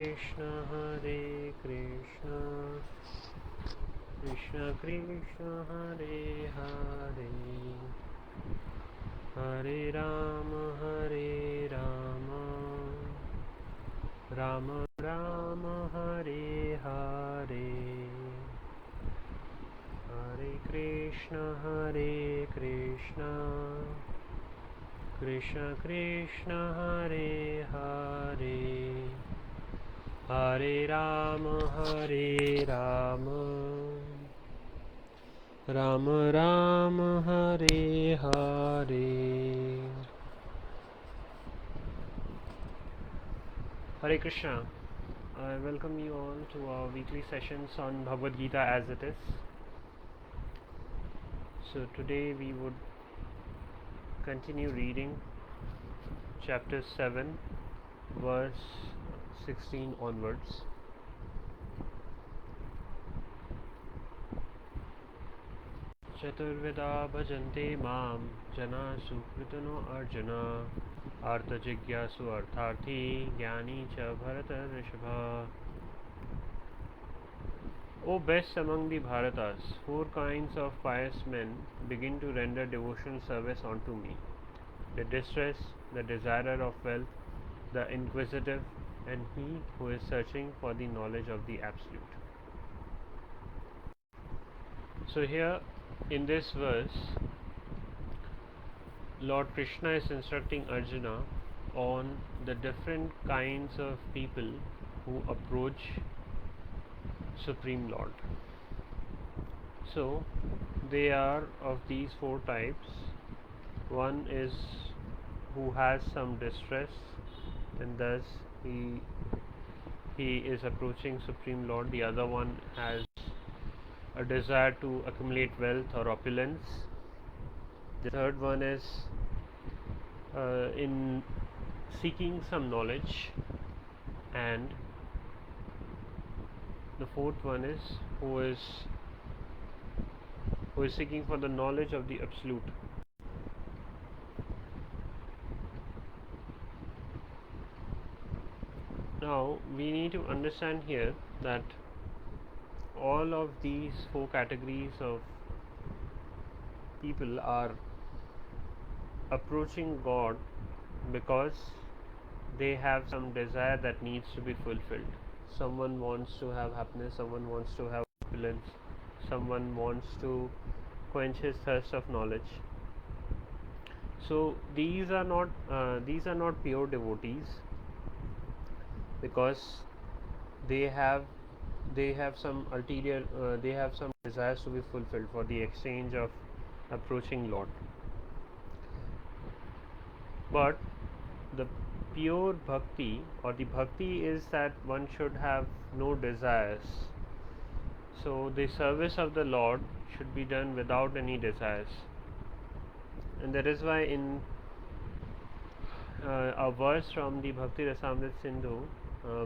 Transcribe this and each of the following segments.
Krishna Hare Krishna Krishna Krishna Hare Hare Hare Rama Rama Rama Hare Hare Hare Krishna Krishna Krishna Hare Hare Hare Rama Rama Rama Hare Hare. Hare Krishna. I welcome you all to our weekly sessions on Bhagavad Gita as it is. So today we would continue reading chapter 7, verse 16 onwards. Chaturveda bhajante mam jana sukritano arjuna artha jigyasu artharthi jnani cha bharata rishabha. O best among the Bharatas, four kinds of pious men begin to render devotional service unto me: the distressed, the desirer of wealth, the inquisitive, and he who is searching for the knowledge of the Absolute. So here in this verse, Lord Krishna is instructing Arjuna on the different kinds of people who approach Supreme Lord. So they are of these four types. One is who has some distress, and thus he is approaching Supreme Lord. The other one has a desire to accumulate wealth or opulence. The third one is in seeking some knowledge, and the fourth one is who is seeking for the knowledge of the Absolute. Now we need to understand here that all of these four categories of people are approaching God because they have some desire that needs to be fulfilled. Someone wants to have happiness, someone wants to have opulence, someone wants to quench his thirst of knowledge. So these are not pure devotees, because they have some ulterior they have some desires to be fulfilled for the exchange of approaching Lord. But the pure bhakti, or the bhakti, is that one should have no desires. So the service of the Lord should be done without any desires, and that is why in a verse from the Bhakti Rasamrit Sindhu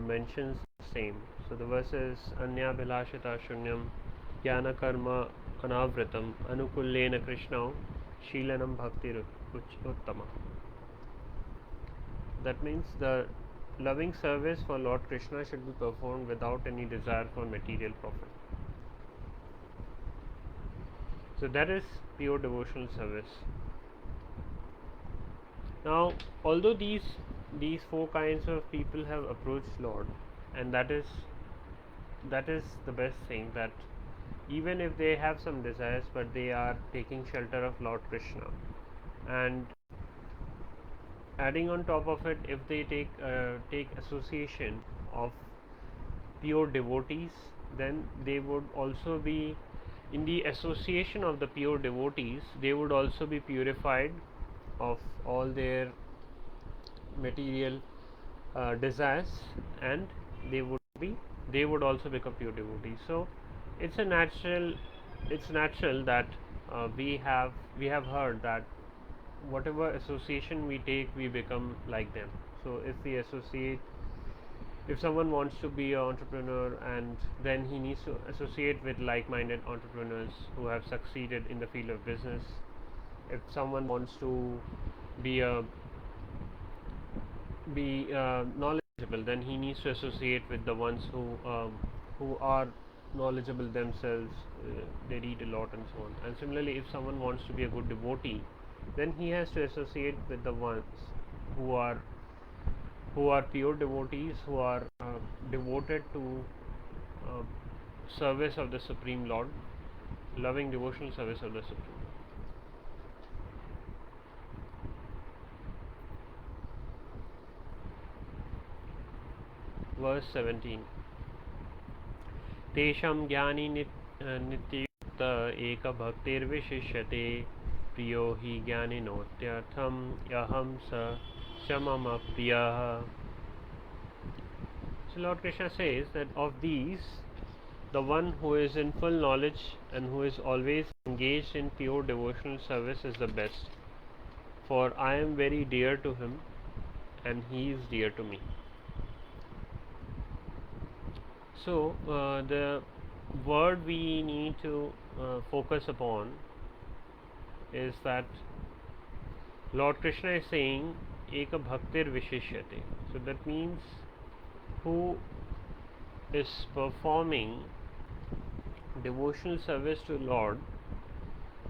mentions the same. So the verse is Anya Bhilashita Shunyam Jnana Karma Anavritam Anukullena Krishnau Sheelanam Bhakti Uttama. That means the loving service for Lord Krishna should be performed without any desire for material profit. So that is pure devotional service. Now, although these four kinds of people have approached Lord, and that is the best thing, that even if they have some desires, but they are taking shelter of Lord Krishna, and adding on top of it, if they take association of pure devotees, then they would also be, in the association of the pure devotees, they would also be purified of all their material desires, and they would also become pure devotees. So it's natural that we have heard that whatever association we take, we become like them. So if someone wants to be an entrepreneur, and then he needs to associate with like-minded entrepreneurs who have succeeded in the field of business. If someone wants to be knowledgeable then he needs to associate with the ones who are knowledgeable themselves. They read a lot and so on. And similarly, if someone wants to be a good devotee, then he has to associate with the ones who are pure devotees, who are devoted to uh, service of the Supreme Lord, loving devotional service of the Supreme Lord. Verse 17. तेषां ज्ञानी नित्ययुक्त एक भक्तिर्विशिष्यते प्रियो हि ज्ञानिनोत्यर्थम यहम स मम प्रियः. So Lord Krishna says that of these, the one who is in full knowledge and who is always engaged in pure devotional service is the best, for I am very dear to him and he is dear to me. So the word we need to focus upon is that Lord Krishna is saying Eka Bhaktir Vishishyate. So that means who is performing devotional service to Lord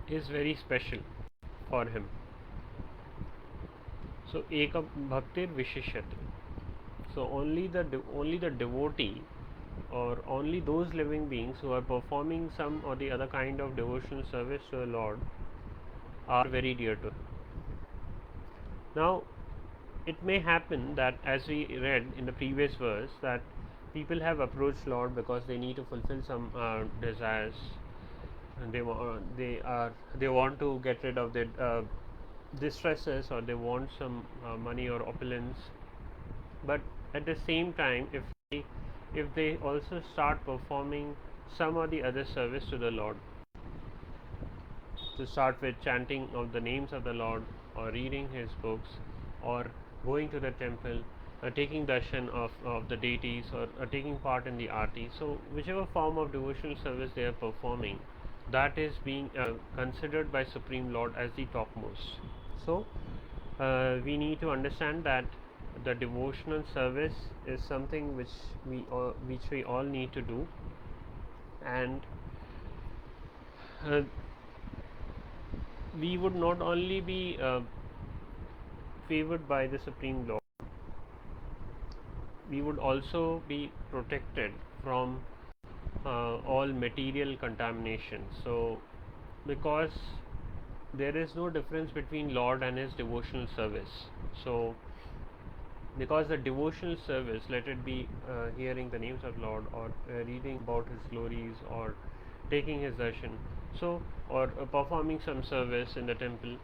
is very special for him. So Eka Bhaktir Vishishyate. So only the devotee, or only those living beings who are performing some or the other kind of devotional service to the Lord are very dear to him. Now, it may happen that, as we read in the previous verse, that people have approached Lord because they need to fulfill some desires, and they want to get rid of their distresses, or they want some money or opulence. But at the same time, if they also start performing some or the other service to the Lord, to start with chanting of the names of the Lord, or reading his books, or going to the temple, taking darshan of the deities, or taking part in the aarti. So whichever form of devotional service they are performing, that is being considered by Supreme Lord as the topmost. So we need to understand that the devotional service is something which we all need to do, and we would not only be favored by the Supreme Lord, we would also be protected from all material contamination. So because there is no difference between Lord and his devotional service, so because the devotional service, let it be hearing the names of Lord, or reading about his glories, or taking his darshan, so or performing some service in the temple,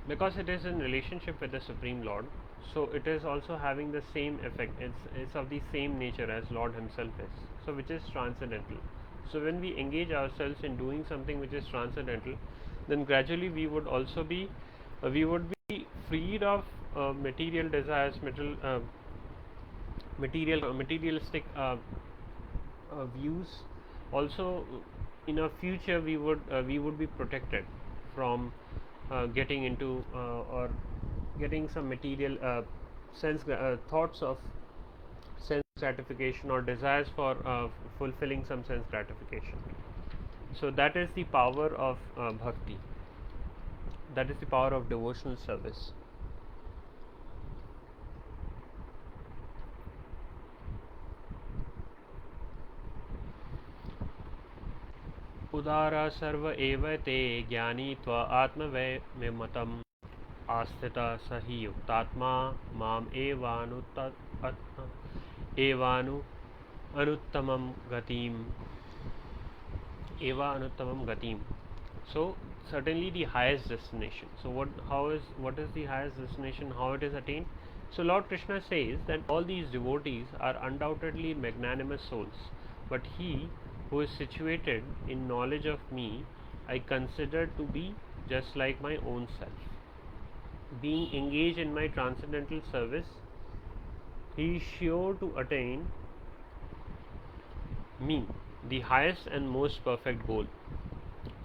because it is in relationship with the Supreme Lord, so it is also having the same effect. It's of the same nature as Lord himself is, so which is transcendental. So when we engage ourselves in doing something which is transcendental, then gradually we would also be freed of material desires, materialistic views. Also, in our future, we would be protected from getting into or getting some material thoughts of sense gratification, or desires for fulfilling some sense gratification. So that is the power of bhakti. That is the power of devotional service. उदारा सर्व एव ते ज्ञानी त्व आत्मवैमतम् आस्थिता सहि युक्तात्मा माम अनुत्तमम गतिम. So certainly the highest destination. So what is the highest destination, how it is attained? So Lord Krishna says that all these devotees are undoubtedly magnanimous souls, but he who is situated in knowledge of me, I consider to be just like my own self. Being engaged in my transcendental service, he is sure to attain me, the highest and most perfect goal.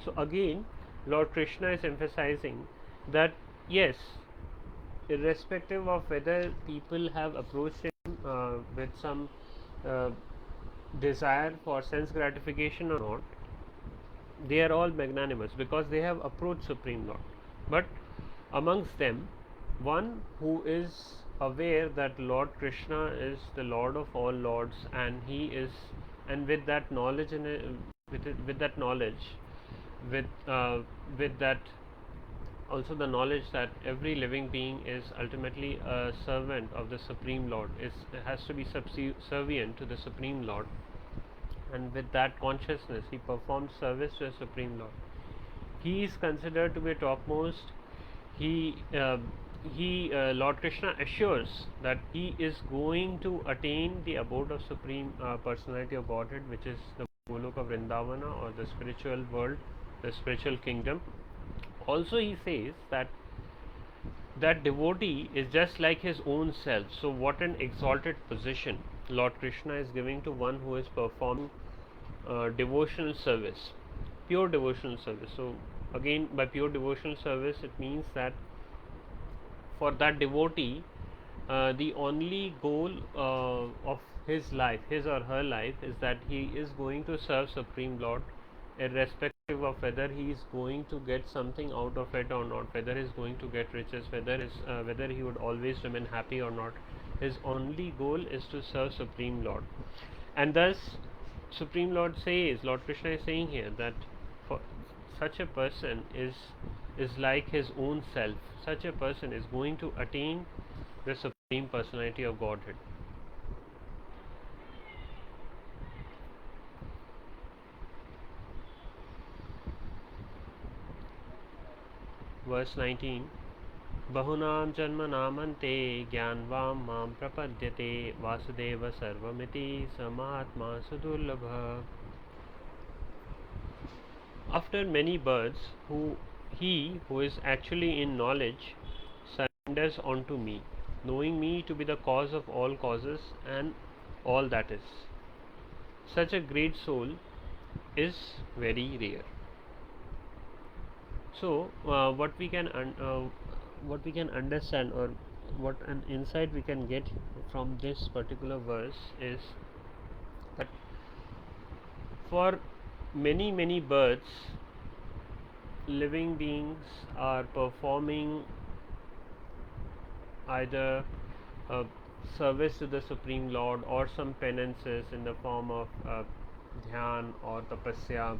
So again, Lord Krishna is emphasizing that yes, irrespective of whether people have approached him uh, desire for sense gratification or not, they are all magnanimous because they have approached Supreme Lord. But amongst them, one who is aware that Lord Krishna is the Lord of all lords, and he is, and with that knowledge with that knowledge, with with that also the knowledge that every living being is ultimately a servant of the Supreme Lord, has to be subservient to the Supreme Lord, and with that consciousness he performs service to the Supreme Lord. He is considered to be topmost. He Lord Krishna assures that he is going to attain the abode of Supreme Personality of Godhead, which is the Goloka Vrindavana, or the spiritual world, the spiritual kingdom. Also, he says that devotee is just like his own self. So, what an exalted position Lord Krishna is giving to one who is performing devotional service, pure devotional service. So, again, by pure devotional service, it means that for that devotee, the only goal of his life, his or her life, is that he is going to serve Supreme Lord, irrespective of whether he is going to get something out of it or not, whether he is going to get riches, whether he would always remain happy or not. His only goal is to serve Supreme Lord, and thus Supreme Lord says, Lord Krishna is saying here that for such a person is like his own self. Such a person is going to attain the Supreme Personality of Godhead. Verse 19. Bahunam janmanamante jnanvam mam prapadyate vasudeva sarvamiti samatma sudurlabha. After many births, he who is actually in knowledge surrenders unto me, knowing me to be the cause of all causes and all that is. Such a great soul is very rare. So, what we can understand, or what an insight we can get from this particular verse, is that for many births, living beings are performing either service to the Supreme Lord or some penances in the form of dhyan or tapasya,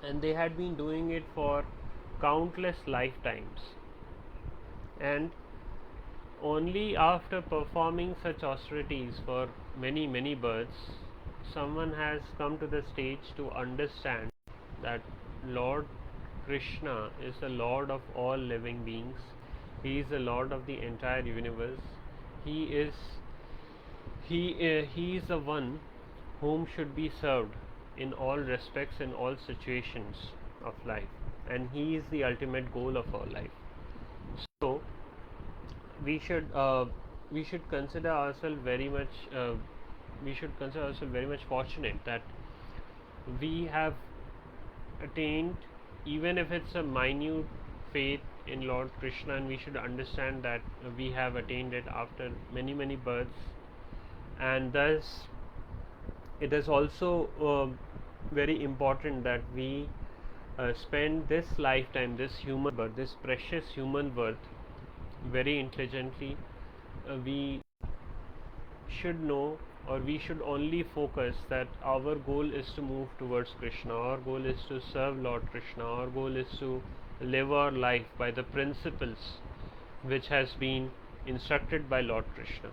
and they had been doing it for countless lifetimes, and only after performing such austerities for many births, someone has come to the stage to understand that Lord Krishna is the Lord of all living beings. He is the Lord of the entire universe. He is the one whom should be served in all respects, in all situations of life, and he is the ultimate goal of our life. So we should consider ourselves very much fortunate that we have attained, even if it's a minute faith in Lord Krishna, and we should understand that we have attained it after many births, and thus it is also very important that we spend this lifetime, this human birth, this precious human birth, very intelligently. We should know, or we should only focus that our goal is to move towards Krishna, our goal is to serve Lord Krishna, our goal is to live our life by the principles which has been instructed by Lord Krishna.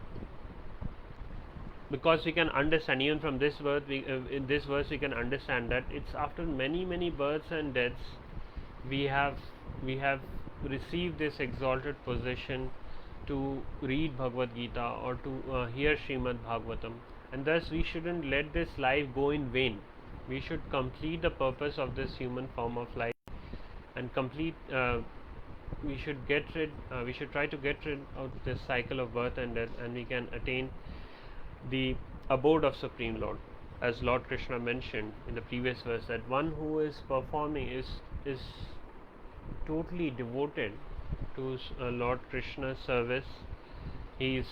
Because we can understand, even from this verse, in this verse we can understand that it's after many births and deaths we have received this exalted position to read Bhagavad Gita or to hear Srimad Bhagavatam, and thus we shouldn't let this life go in vain. We should complete the purpose of this human form of life and we should try to get rid of this cycle of birth and death, and we can attain the abode of Supreme Lord, as Lord Krishna mentioned in the previous verse, that one who is performing is totally devoted to Lord Krishna's service, he is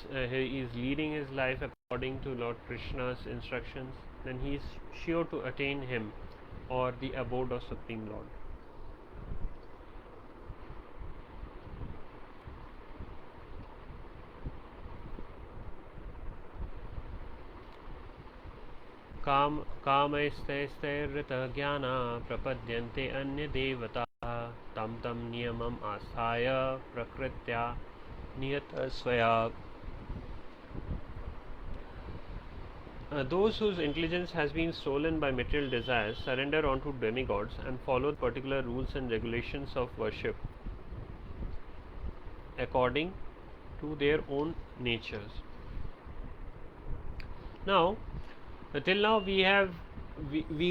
leading his life according to Lord Krishna's instructions, then he is sure to attain him or the abode of Supreme Lord. कामैस्तैस्तैर्हृतज्ञाना प्रपद्यन्ते अन्यदेवताः तं तं नियमम् आस्थाय प्रकृत्या नियतस्वया. Those whose intelligence has been stolen by material desires surrender onto demigods and follow particular rules and regulations of worship according to their own natures. Now, till now we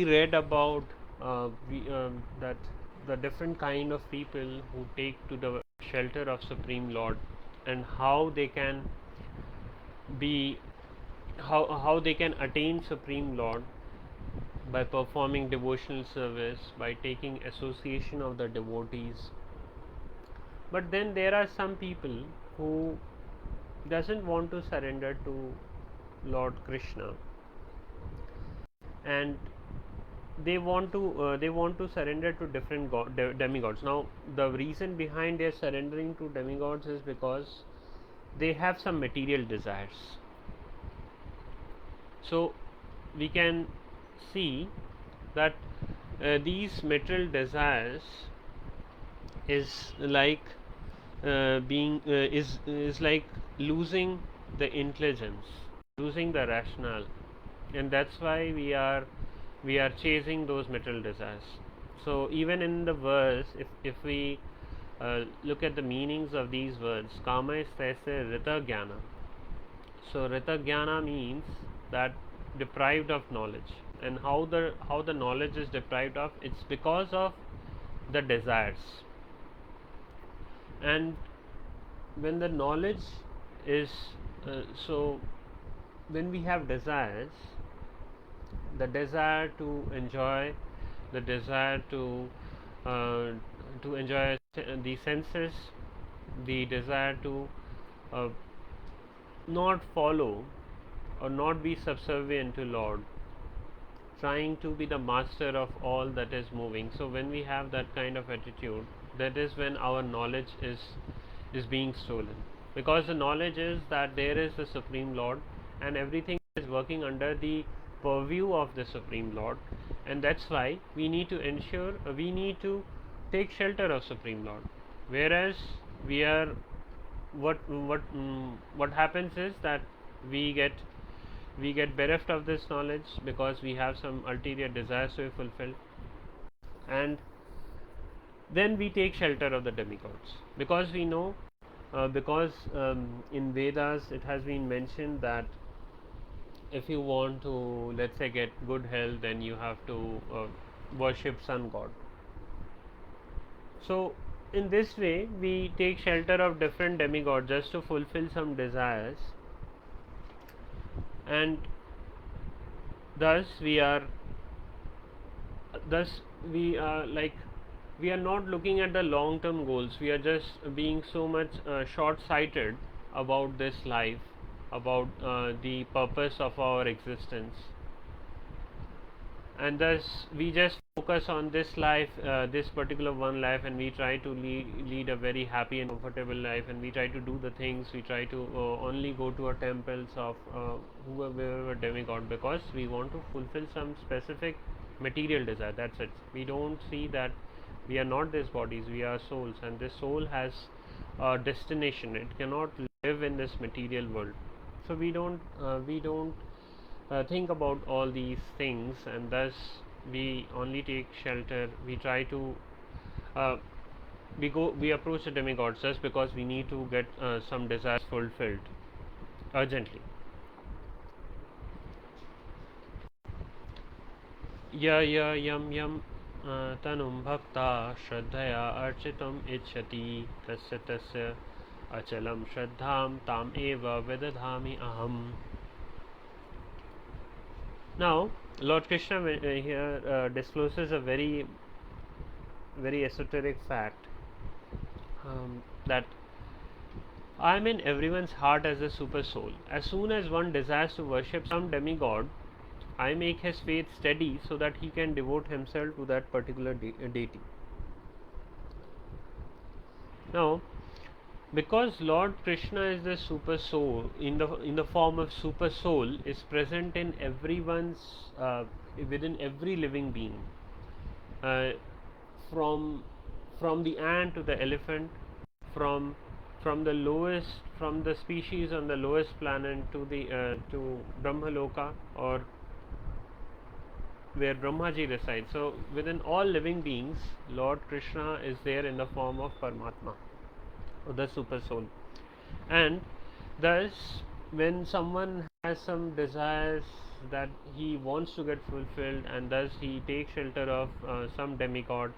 read about that the different kind of people who take to the shelter of Supreme Lord, and how they can be how they can attain Supreme Lord by performing devotional service, by taking association of the devotees. But then there are some people who doesn't want to surrender to Lord Krishna, and they want to surrender to different demigods. Now, the reason behind their surrendering to demigods is because they have some material desires. So we can see that these material desires is like is like losing the intelligence, losing the rationale, and that's why we are chasing those material desires. So even in the verse, if we look at the meanings of these words, kama is rita jnana. So rita jnana means that deprived of knowledge, and how the knowledge is deprived of, it's because of the desires. And when the knowledge is so when we have desires, the desire to enjoy, the desire to enjoy the senses, the desire to not follow or not be subservient to Lord, trying to be the master of all that is moving. So when we have that kind of attitude, that is when our knowledge is being stolen, because the knowledge is that there is a Supreme Lord and everything is working under the purview of the Supreme Lord, and that's why we need to ensure we need to take shelter of Supreme Lord. Whereas we are what happens is that we get bereft of this knowledge because we have some ulterior desires to be fulfilled, and then we take shelter of the demigods, because we know because in Vedas it has been mentioned that if you want to, let's say, get good health, then you have to worship sun god. So in this way we take shelter of different demigods just to fulfill some desires, and thus we are like, we are not looking at the long term goals. We are just being so much short sighted about this life, about the purpose of our existence, and thus we just focus on this life, this particular one life, and we try to lead a very happy and comfortable life, and we try to do the things, we try to only go to our temples of whoever demigod, because we want to fulfill some specific material desire. That's it. We don't see that we are not these bodies, we are souls, and this soul has a destination. It cannot live in this material world. So we don't think about all these things, and thus we only take shelter. We try to we approach the demigods just because we need to get some desires fulfilled urgently. Yam tanum bhakta shraddhaya architam ichhati tasya achalam shraddham tam eva vedadhami aham. Now Lord Krishna here discloses a very esoteric fact, that I am in everyone's heart as a super soul. As soon as one desires to worship some demigod, I make his faith steady so that he can devote himself to that particular deity. Now, because Lord Krishna is the super soul, in the form of super soul, is present in everyone's within every living being, uh, from the ant to the elephant, from the lowest, from the species on the lowest planet to the to Brahmaloka, or where Brahmaji resides. So within all living beings, Lord Krishna is there in the form of Paramatma, or the super soul. And thus, when someone has some desires that he wants to get fulfilled, and thus he takes shelter of some demigod,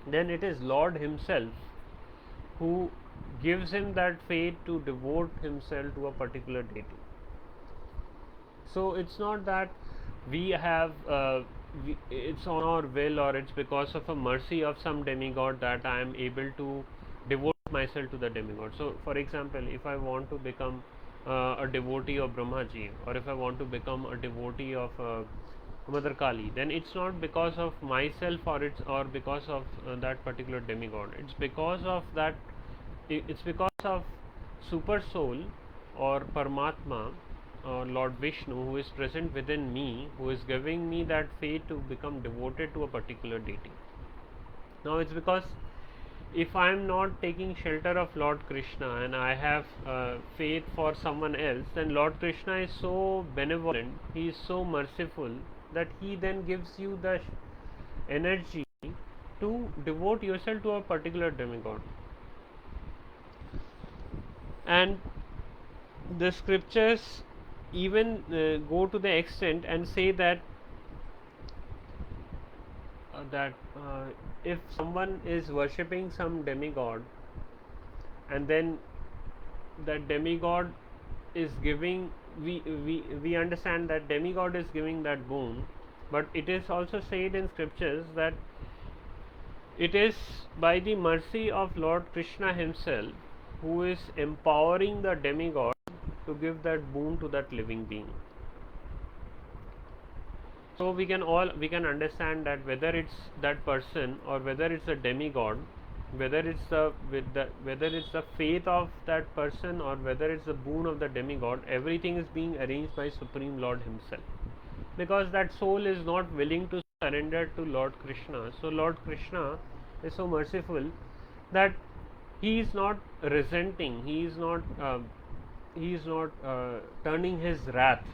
then it is Lord himself who gives him that faith to devote himself to a particular deity. So it's not that we have it's on our will, or it's because of a mercy of some demigod that I am able to devote myself to the demigod. So for example, if I want to become a devotee of Brahmaji, or if I want to become a devotee of Mother Kali, then it's not because of myself, or because of that particular demigod. It's because of that. It's because of super soul, or Paramatma, or Lord Vishnu, who is present within me, who is giving me that faith to become devoted to a particular deity. Now it's because if I am not taking shelter of Lord Krishna and I have faith for someone else, then Lord Krishna is so benevolent, he is so merciful, that he then gives you the energy to devote yourself to a particular demigod. And the scriptures even go to the extent and say that if someone is worshipping some demigod, and then that demigod is giving, we understand that demigod is giving that boon, but it is also said in scriptures that it is by the mercy of Lord Krishna himself who is empowering the demigod to give that boon to that living being. So we can understand that whether it's that person, or whether it's a demigod, whether it's the faith of that person, or whether it's the boon of the demigod, everything is being arranged by Supreme Lord himself, because that soul is not willing to surrender to Lord Krishna. So Lord Krishna is so merciful that he is not resenting, he is not turning his wrath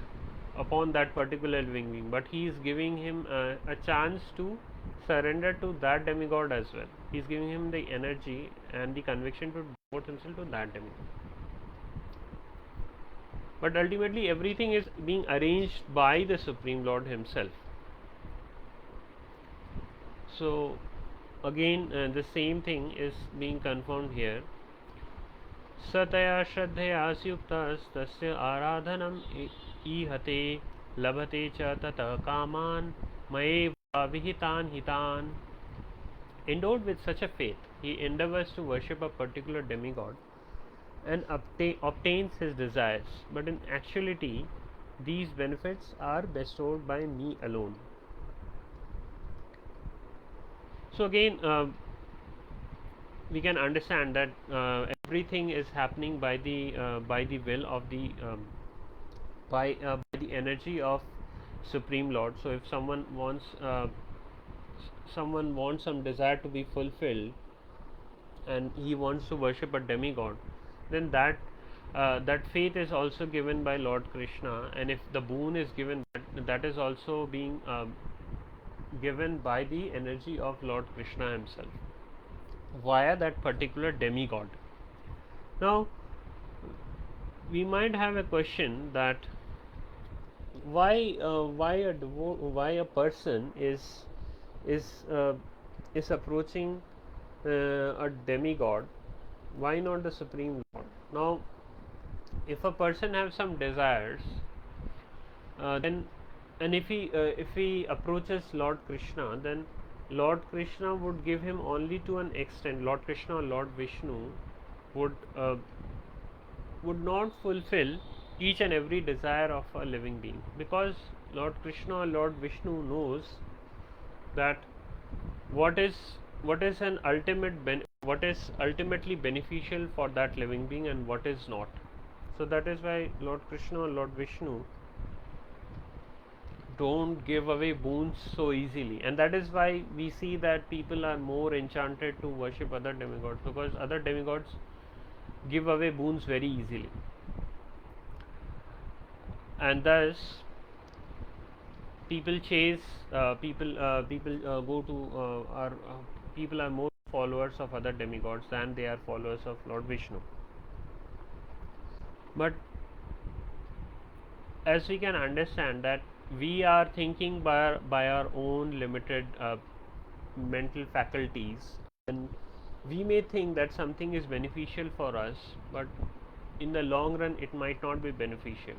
upon that particular living being, but he is giving him a chance to surrender to that demigod as well. He is giving him the energy and the conviction to devote himself to that demigod. But ultimately everything is being arranged by the Supreme Lord himself. So again the same thing is being confirmed here. Sataya Shraddhaya Syuktastasya Aradhanam Ihate Labhate Cha Tata Kaman Maeva Vihitan Hitan. Endowed with such a faith, he endeavors to worship a particular demigod and obtains his desires, but in actuality these benefits are bestowed by me alone. So again we can understand that everything is happening by the will of the by the energy of Supreme Lord. So if someone wants some desire to be fulfilled, and he wants to worship a demigod, then that faith is also given by Lord Krishna, and if the boon is given, that is also being given by the energy of Lord Krishna himself via that particular demigod. Now we might have a question that why a person is approaching a demigod, why not the Supreme Lord? Now if a person has some desires, then and if he approaches Lord Krishna, then Lord Krishna would give him only to an extent. Lord Krishna or Lord Vishnu would would not fulfill each and every desire of a living being, because Lord Krishna or Lord Vishnu knows that what is what is ultimately beneficial for that living being and what is not. So that is why Lord Krishna or Lord Vishnu don't give away boons so easily, and that is why we see that people are more enchanted to worship other demigods, because other demigods give away boons very easily, and thus people chase people go to are people are more followers of other demigods than they are followers of Lord Vishnu. But as we can understand that we are thinking by our own limited mental faculties, and we may think that something is beneficial for us, but in the long run it might not be beneficial.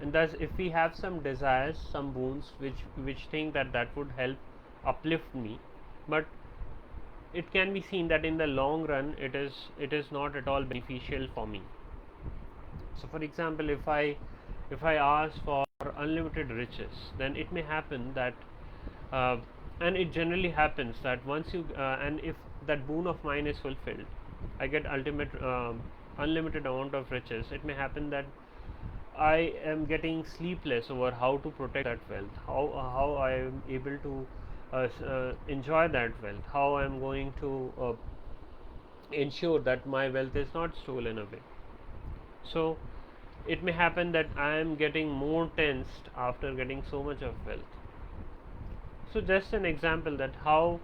And thus if we have some desires, some boons which think that that would help uplift me, but it can be seen that in the long run it is not at all beneficial for me. So for example, if I ask for unlimited riches, then it may happen that and it generally happens that once you and if that boon of mine is fulfilled, I get unlimited amount of riches, it may happen that I am getting sleepless over how to protect that wealth, how I am able to enjoy that wealth, how I am going to ensure that my wealth is not stolen away. So it may happen that I am getting more tensed after getting so much of wealth. So just an example that how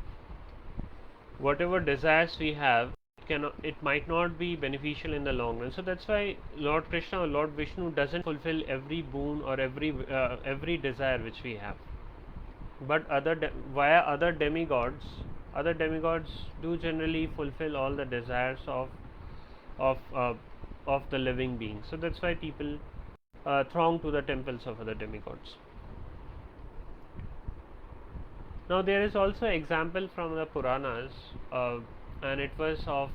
whatever desires we have, it might not be beneficial in the long run. So that's why Lord Krishna or Lord Vishnu doesn't fulfill every boon or every desire which we have, but via other demigods do generally fulfill all the desires of uh, of the living being. So that's why people throng to the temples of other demigods. Now there is also example from the Puranas, and it was of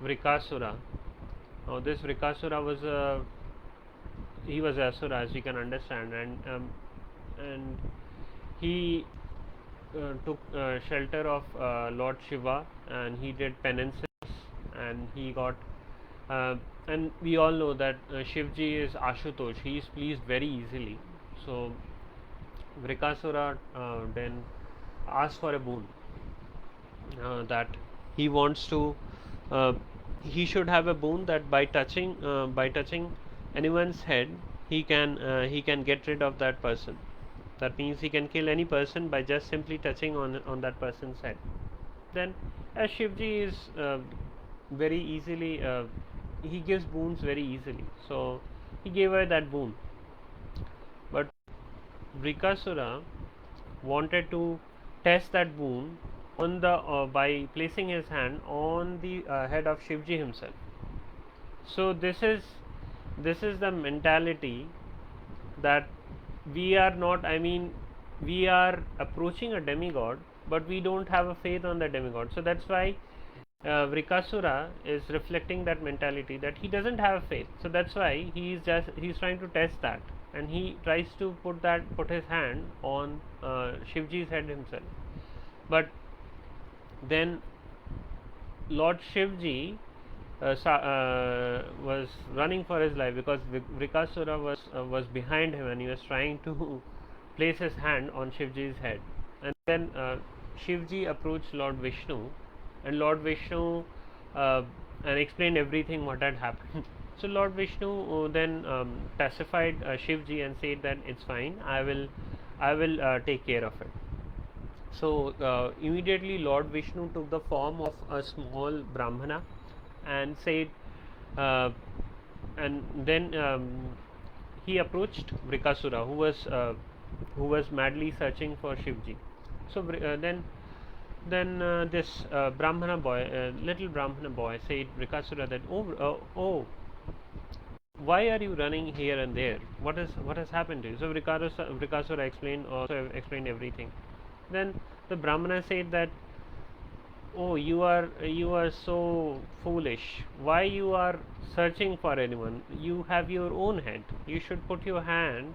Vrikasura. Now this Vrikasura was he was Asura, as we can understand, and he took shelter of Lord Shiva, and he did penances, and he got and we all know that Shivji is Ashutosh, he is pleased very easily. So Vrikasura then asked for a boon, that he wants to he should have a boon that by touching anyone's head, he can get rid of that person. That means he can kill any person by just simply touching on that person's head. Then as Shivji is very easily he gives boons very easily, so he gave her that boon. But Vrikasura wanted to test that boon on the by placing his hand on the head of Shivji himself. So this is the mentality that we are not, I mean, we are approaching a demigod, but we don't have a faith on the demigod. So that's why Vrikasura is reflecting that mentality that he doesn't have faith. So that's why he's trying to test that, and he tries to put his hand on Shivji's head himself. But then Lord Shivji was running for his life, because Vrikasura was behind him, and he was trying to place his hand on Shivji's head. And then Shivji approached Lord Vishnu, and Lord Vishnu and explained everything what had happened. So Lord Vishnu then pacified Shivji and said that it's fine, I will take care of it. So immediately Lord Vishnu took the form of a small Brahmana and said, and then he approached Vrikasura, who was madly searching for Shivji. So then this Brahmana boy, little Brahmana boy, said Vrikasura that, oh, why are you running here and there? What has happened to you? So Vrikasura explained everything. Then the Brahmana said that oh, you are so foolish, why you are searching for anyone? You have your own head, you should put your hand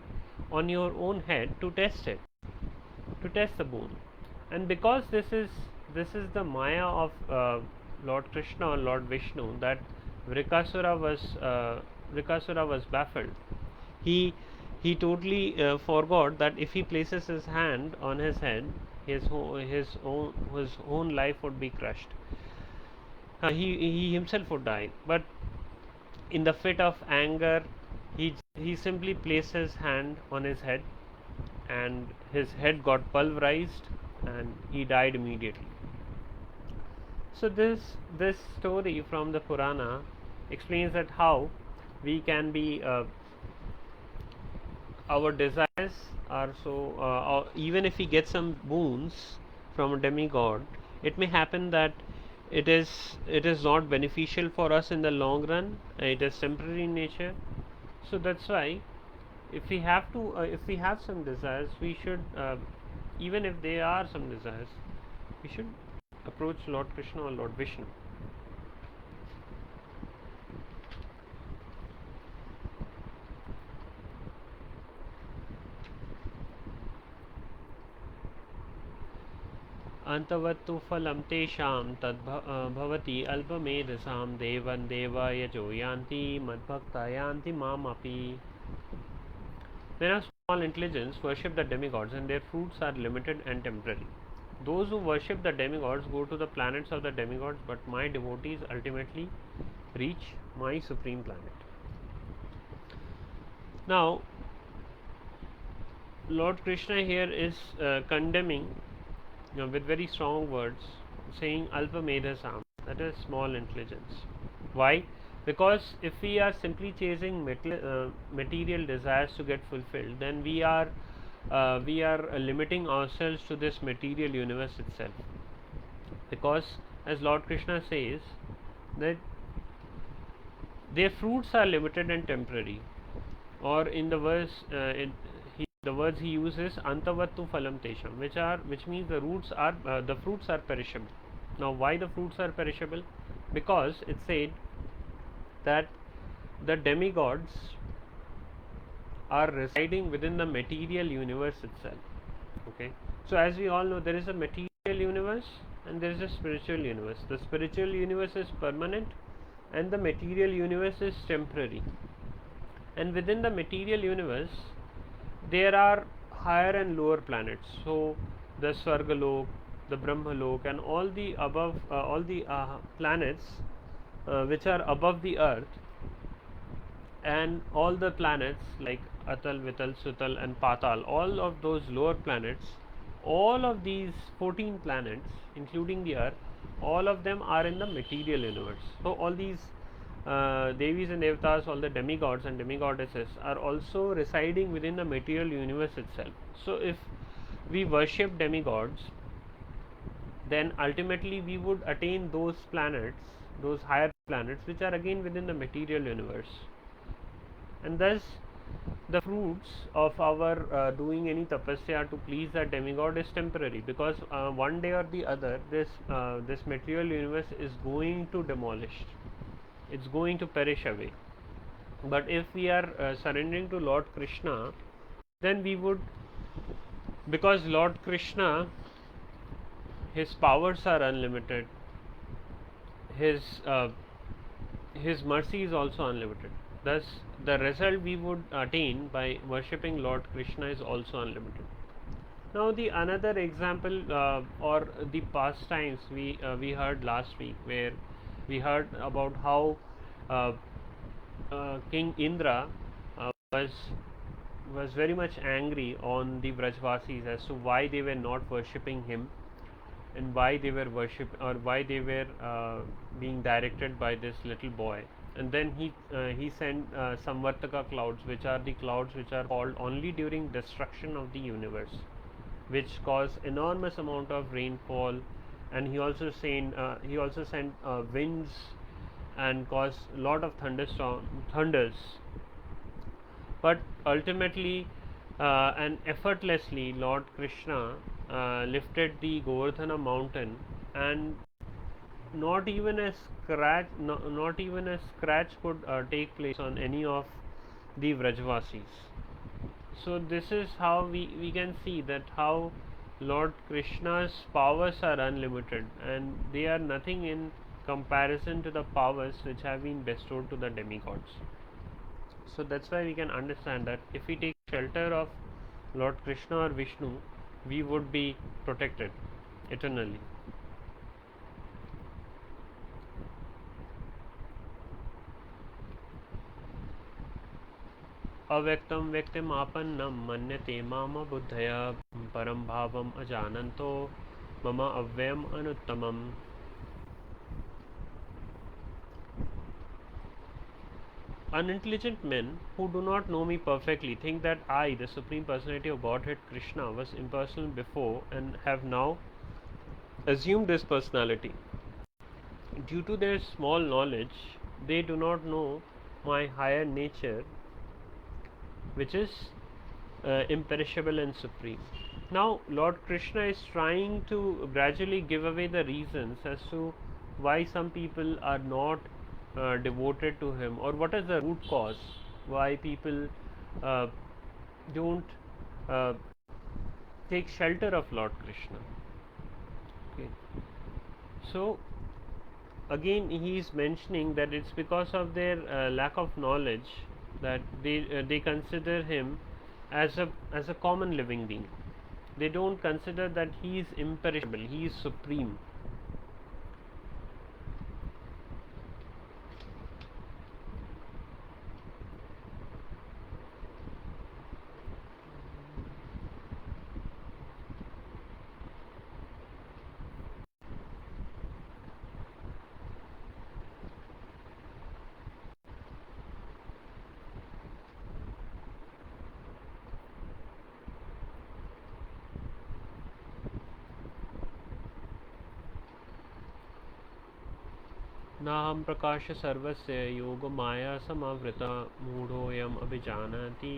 on your own head to test it, to test the boon. And because this is the maya of Lord Krishna or Lord Vishnu, that Vrikasura was baffled. He he totally forgot that if he places his hand on his head, his own life would be crushed. He himself would die. But in the fit of anger, he simply placed his hand on his head, and his head got pulverized, and he died immediately. So this story from the Purana explains that how we can be our desires are so even if we get some boons from a demigod, it may happen that it is not beneficial for us in the long run. It is temporary in nature. So that's why if we have some desires, we should even if they are some desires, we should approach Lord Krishna or Lord Vishnu. अंतवत्तु फलं तेषां तद्भवति अल्पमेधसां देवं देवा यजो यान्ति मद्भक्ता यान्ति मामपि. Men of small intelligence worship the demigods, and their fruits are limited and temporary. Those who worship the demigods go to the planets of the demigods, but my devotees ultimately reach my supreme planet. Now, Lord Krishna here is condemning with very strong words, saying alpa medhasam, that is small intelligence. Why? Because if we are simply chasing material desires to get fulfilled, then we are limiting ourselves to this material universe itself. Because as Lord Krishna says that their fruits are limited and temporary, or in the verse the words he uses antavattu phalam tesham, which means the fruits are perishable. Now why the fruits are perishable? Because it said that the demigods are residing within the material universe itself. Okay, so as we all know, there is a material universe and there is a spiritual universe. The spiritual universe is permanent and the material universe is temporary. And within the material universe there are higher and lower planets. So the Swargalok, the Brahmalok, and all the planets which are above the earth, and all the planets like Atal, Vital, Sutal, and Patal, all of those lower planets, all of these 14 planets, including the earth, all of them are in the material universe. So all these Devis and Devatas, all the demigods and demigoddesses are also residing within the material universe itself. So if we worship demigods, then ultimately we would attain those planets, those higher planets, which are again within the material universe. And thus the fruits of our doing any tapasya to please that demigod is temporary, because one day or the other this material universe is going to demolish, it's going to perish away. But if we are surrendering to Lord Krishna, then we would, because Lord Krishna, his powers are unlimited, his mercy is also unlimited. Thus the result we would attain by worshipping Lord Krishna is also unlimited. Now the another example or the pastimes we heard last week, where we heard about how King Indra was very much angry on the Vrajvasis as to why they were not worshipping him, and why they were being directed by this little boy. And then he sent Samvartaka clouds, which are the clouds which are called only during destruction of the universe, which cause enormous amount of rainfall. And he also sent winds and caused a lot of thunders. But ultimately and effortlessly, Lord Krishna lifted the Govardhana mountain, and not even a scratch, not even a scratch could take place on any of the Vrajvasis. So this is how we can see that how Lord Krishna's powers are unlimited, and they are nothing in comparison to the powers which have been bestowed to the demigods. So that's why we can understand that if we take shelter of Lord Krishna or Vishnu, we would be protected eternally. अव्यक्तं व्यक्तिमापन्नं मन्यते माम बुद्धय परं भावम् अजानन्तो मम अव्ययम् अनुत्तमम्. Unintelligent men who do not know me perfectly think that I, the Supreme Personality of Godhead Krishna, was impersonal before and have now assumed this personality. Due to their small knowledge, they do not know my higher nature, which is imperishable and supreme. Now, Lord Krishna is trying to gradually give away the reasons as to why some people are not devoted to him, or what is the root cause why people uh, don't uh, take shelter of Lord Krishna. Okay. So, again he is mentioning that it's because of their lack of knowledge that they consider him as a common living being. They don't consider that he is imperishable, he is supreme. नाहं प्रकाश सर्वस्य योगमाया समावृता मूढ़ोऽयम् अभिजानाति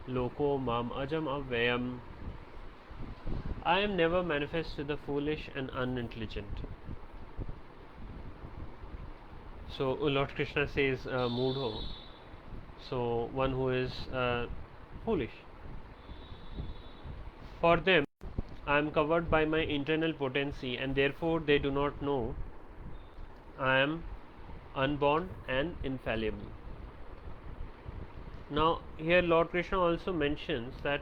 लोको माम अजम अव्ययम्. I am never manifest to the foolish and unintelligent. So Lord Krishna says Moodho, so one who is foolish. For them, I am covered by my internal potency, and therefore they do not know I am unborn and infallible. Now, here Lord Krishna also mentions that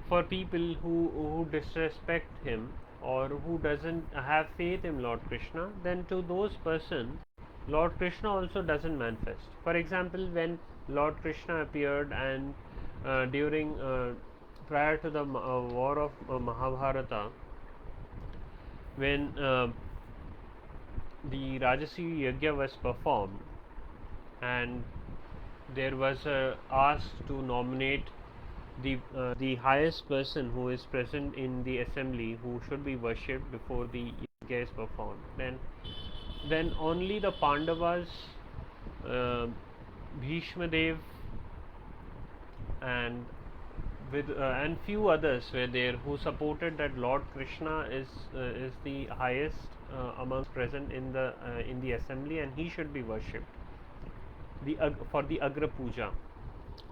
for people who disrespect him or who doesn't have faith in Lord Krishna, then to those persons, Lord Krishna also doesn't manifest. For example, when Lord Krishna appeared and during prior to the war of Mahabharata, when the Rajasi Yajna was performed and there was a ask to nominate the highest person who is present in the assembly who should be worshipped before the yajna is performed, then only the Pandavas, Bhishma Dev and and few others were there who supported that Lord Krishna is the highest amongst present in the assembly, and he should be worshipped for the Agra Puja.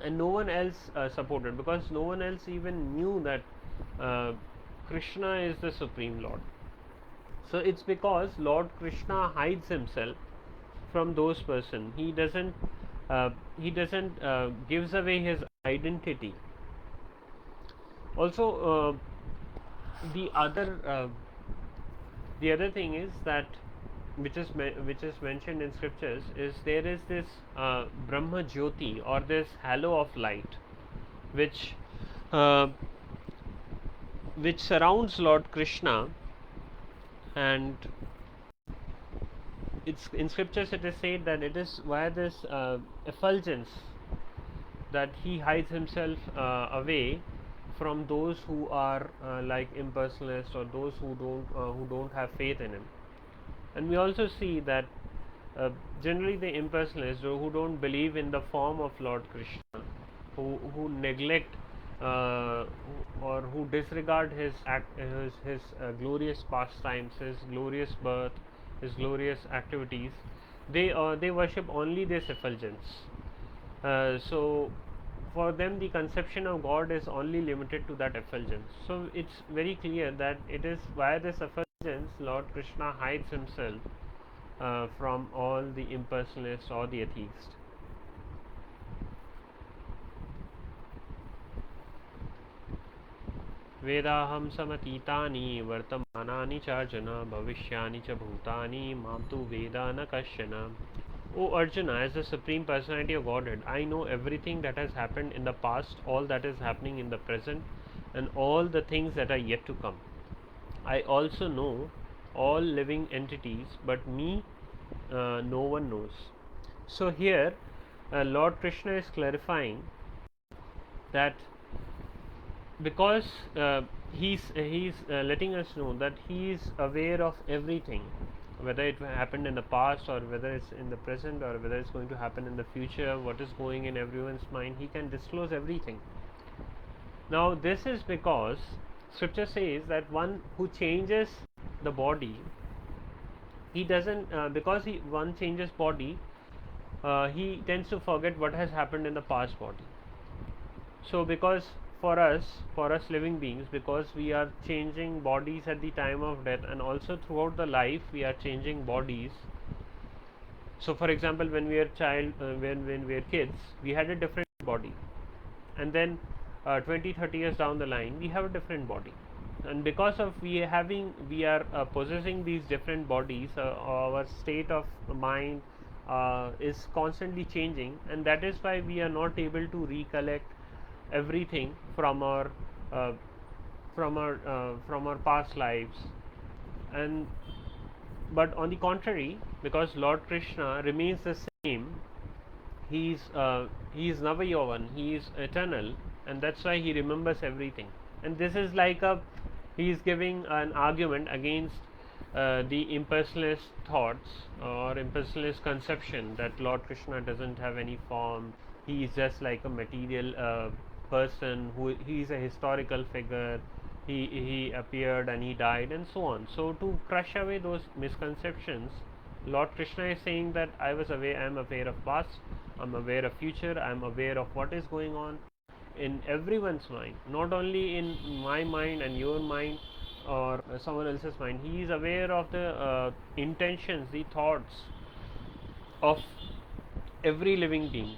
And no one else supported, because no one else even knew that Krishna is the Supreme Lord. So it's because Lord Krishna hides himself from those person. He doesn't gives away his identity. Also, the other thing is that which is mentioned in scriptures is there is this Brahma Jyoti, or this halo of light, which surrounds Lord Krishna, and it's in scriptures it is said that it is via this effulgence that he hides himself away from those who are like impersonalists, or those who don't have faith in him. And we also see that generally the impersonalists who don't believe in the form of Lord Krishna, who neglect or who disregard his glorious pastimes, his glorious birth, His glorious activities, they worship only this effulgence. So for them the conception of God is only limited to that effulgence. So it's very clear that it is via this effulgence Lord Krishna hides himself from all the impersonalists or the atheists. वेदाहं समतीतानि वर्तमानानि च अर्जुन भविष्यानि च भूतानि मां तु वेद न कश्चन. O Arjuna, as the Supreme Personality of Godhead, I know everything that has happened in the past, all that is happening in the present, and all the things that are yet to come. I also know all living entities, but me no one knows. So here Lord Krishna is clarifying that because he's letting us know that he is aware of everything, whether it happened in the past or whether it's in the present or whether it's going to happen in the future, what is going in everyone's mind, he can disclose everything. Now this is because scripture says that one who changes the body, he doesn't because one changes body, he tends to forget what has happened in the past body. So because for us living beings, because we are changing bodies at the time of death and also throughout the life we are changing bodies. So for example, when we are when we are kids, we had a different body, and then 20-30 years down the line we have a different body, and because of we are possessing these different bodies, our state of mind is constantly changing, and that is why we are not able to recollect everything from our past lives. And but on the contrary, because Lord Krishna remains the same, he is Navayovan, he is eternal, and that's why he remembers everything. And this is like he is giving an argument against the impersonalist thoughts or impersonalist conception that Lord Krishna doesn't have any form, he is just like a material person, who he is a historical figure, he appeared and he died and so on. So to crush away those misconceptions, Lord Krishna is saying that I am aware of past, I am aware of future, I am aware of what is going on in everyone's mind, not only in my mind and your mind or someone else's mind. He is aware of the intentions, the thoughts of every living being.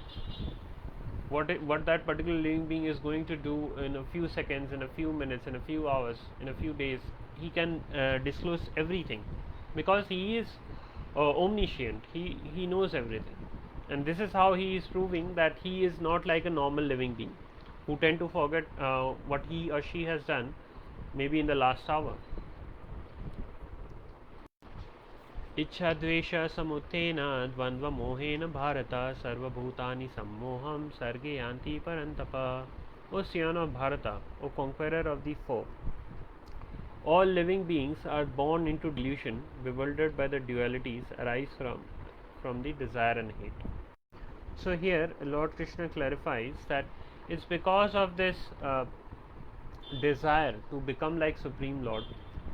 What that particular living being is going to do in a few seconds, in a few minutes, in a few hours, in a few days, he can disclose everything, because he is omniscient, he knows everything. And this is how he is proving that he is not like a normal living being who tend to forget what he or she has done maybe in the last hour. इच्छा द्वेष समुत्थेन द्वंद्व मोहेन भारत सर्वभूतानि सम्मोहं सर्गे यान्ति परन्तप. O Scion of Bharata, O conqueror of the foe, all living beings are born into delusion, bewildered by the dualities arise from the desire and hate. So here Lord Krishna clarifies that it's because of this desire to become like Supreme Lord,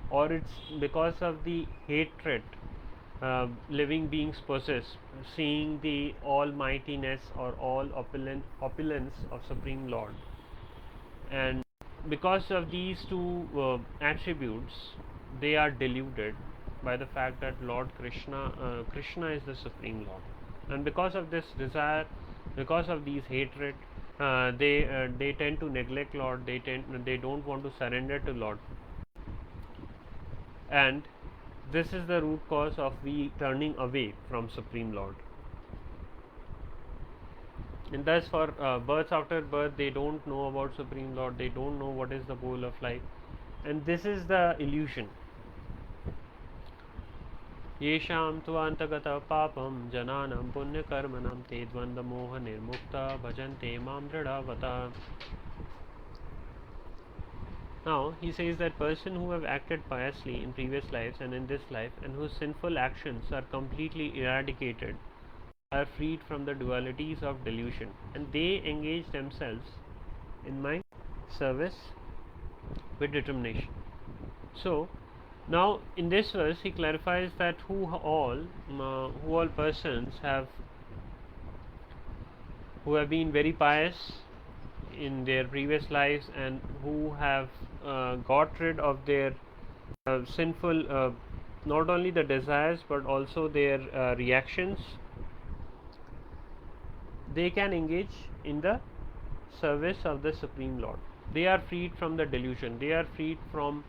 or it's because of the hatred living beings possess, seeing the almightiness or all opulence of Supreme Lord. And because of these two attributes, they are deluded by the fact that Lord Krishna is the Supreme Lord. And because of this desire, because of these hatred, they tend to neglect Lord, they don't want to surrender to Lord. And this is the root cause of we turning away from Supreme Lord. And thus for births after birth, they don't know about Supreme Lord, they don't know what is the goal of life, and this is the illusion. येषां तु अन्तगतः पापं जनानां पुण्यकर्मणां ते द्वन्द्वमोहनिर्मुक्ता भजन्ते मां दृढव्रता. Now he says that person who have acted piously in previous lives and in this life, and whose sinful actions are completely eradicated, are freed from the dualities of delusion, and they engage themselves in my service with determination. So Now, in this verse, he clarifies that who all persons who have been very pious in their previous lives and who have got rid of their sinful, not only the desires but also their reactions, they can engage in the service of the Supreme Lord. They are freed from the delusion, they are freed from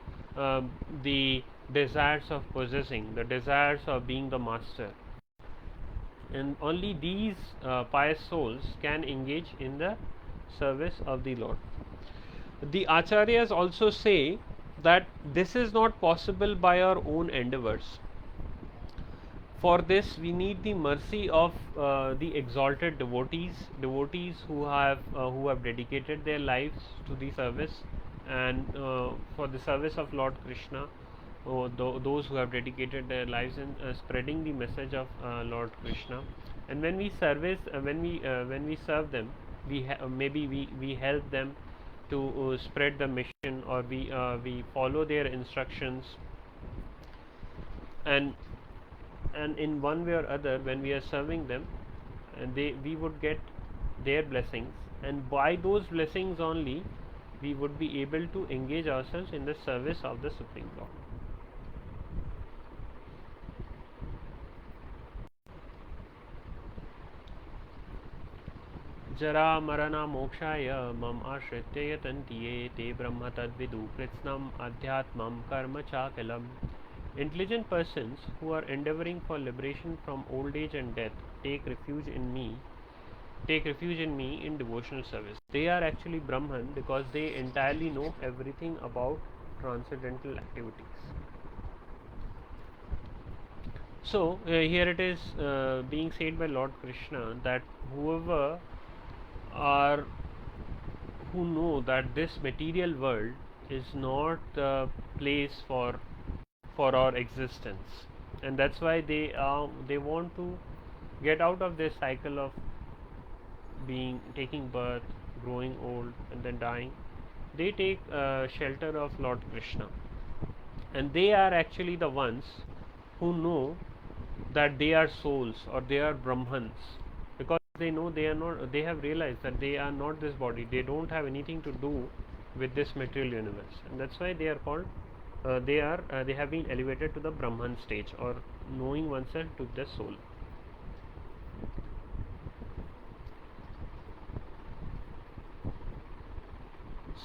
the desires of possessing, the desires of being the master, and only these pious souls can engage in the service of the Lord. The Acharyas also say that this is not possible by our own endeavors. For this, we need the mercy of the exalted devotees who have dedicated their lives to the service and for the service of Lord Krishna. Those who have dedicated their lives in spreading the message of Lord Krishna, and when we when we serve them, maybe we help them to spread the mission, or we follow their instructions, and in one way or other, when we are serving them, and we would get their blessings, and by those blessings only we would be able to engage ourselves in the service of the Supreme Lord. जरा मरणा मोक्षाय मम आश्रित्य यतन्ति ये ते ब्रह्म तद्विदु कृत्स्नम् अध्यात्मं कर्म चाकलम्. Intelligent persons who are endeavoring for liberation from old age and death take refuge in me in devotional service. They are actually Brahman because they entirely know everything about transcendental activities. So here it is being said by Lord Krishna that whoever are who know that this material world is not the place for our existence, and that's why they want to get out of this cycle of taking birth, growing old, and then dying. They take shelter of Lord Krishna, and they are actually the ones who know that they are souls or they are Brahmans, because they know they are not. They have realized that they are not this body. They don't have anything to do with this material universe, and that's why they are called. They have been elevated to the Brahman stage, or knowing oneself to the soul.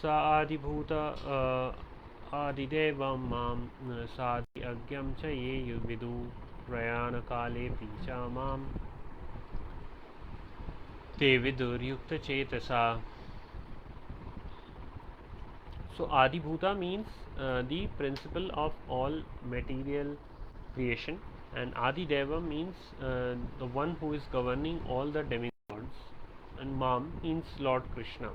Sa adibhuta adidevam mam sadi agyam cha ye vidu prayana kale picha mam te vidur yukta chetasa. So adibhuta means the principle of all material creation, and Adideva means the one who is governing all the demigods, and Mam means Lord Krishna.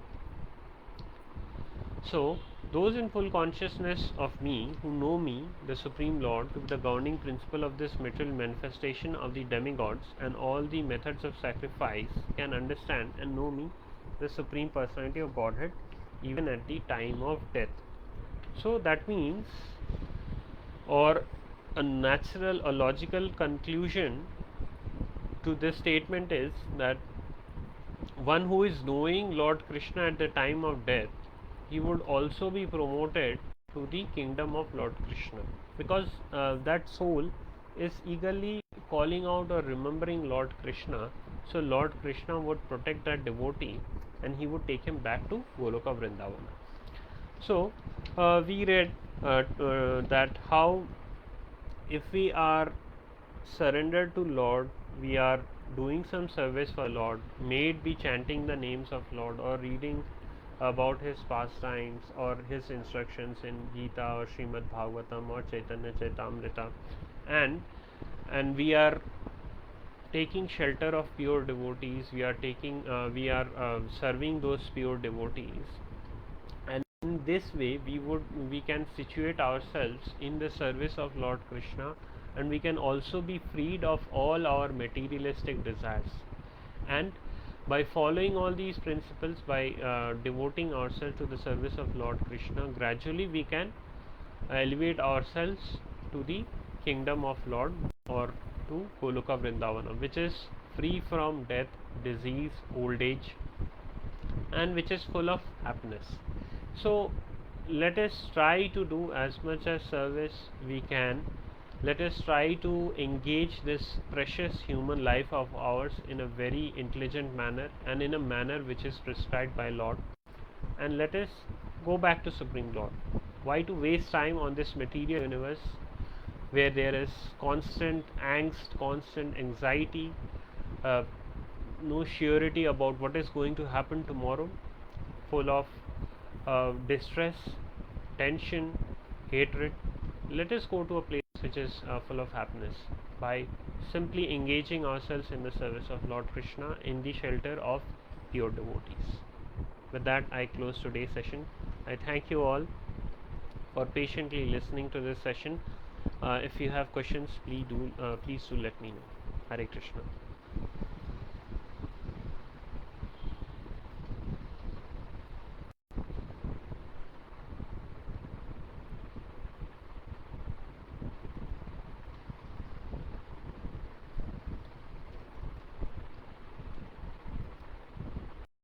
So those in full consciousness of me, who know me, the Supreme Lord, to be the governing principle of this material manifestation of the demigods and all the methods of sacrifice, can understand and know me, the Supreme Personality of Godhead, even at the time of death. So that means, or a natural or logical conclusion to this statement is that one who is knowing Lord Krishna at the time of death, he would also be promoted to the kingdom of Lord Krishna, because that soul is eagerly calling out or remembering Lord Krishna. So Lord Krishna would protect that devotee and he would take him back to Goloka Vrindavana. So we read that how if we are surrendered to Lord, we are doing some service for Lord, may it be chanting the names of Lord or reading about his pastimes or his instructions in Gita or Srimad Bhagavatam or Chaitanya Chaitamrita, and we are taking shelter of pure devotees, we are serving those pure devotees, and in this way we can situate ourselves in the service of Lord Krishna, and we can also be freed of all our materialistic desires. And by following all these principles, by devoting ourselves to the service of Lord Krishna, gradually we can elevate ourselves to the kingdom of Lord, or to Goloka Vrindavana, which is free from death, disease, old age, and which is full of happiness. So let us try to do as much as service we can. Let us try to engage this precious human life of ours in a very intelligent manner, and in a manner which is prescribed by Lord, and let us go back to Supreme Lord. Why to waste time on this material universe where there is constant angst, constant anxiety, uh, no surety about what is going to happen tomorrow, full of distress, tension, hatred. Let us go to a place which is full of happiness by simply engaging ourselves in the service of Lord Krishna in the shelter of pure devotees. With that, I close today's session. I thank you all for patiently listening to this session. If you have questions, please do let me know. Hare Krishna.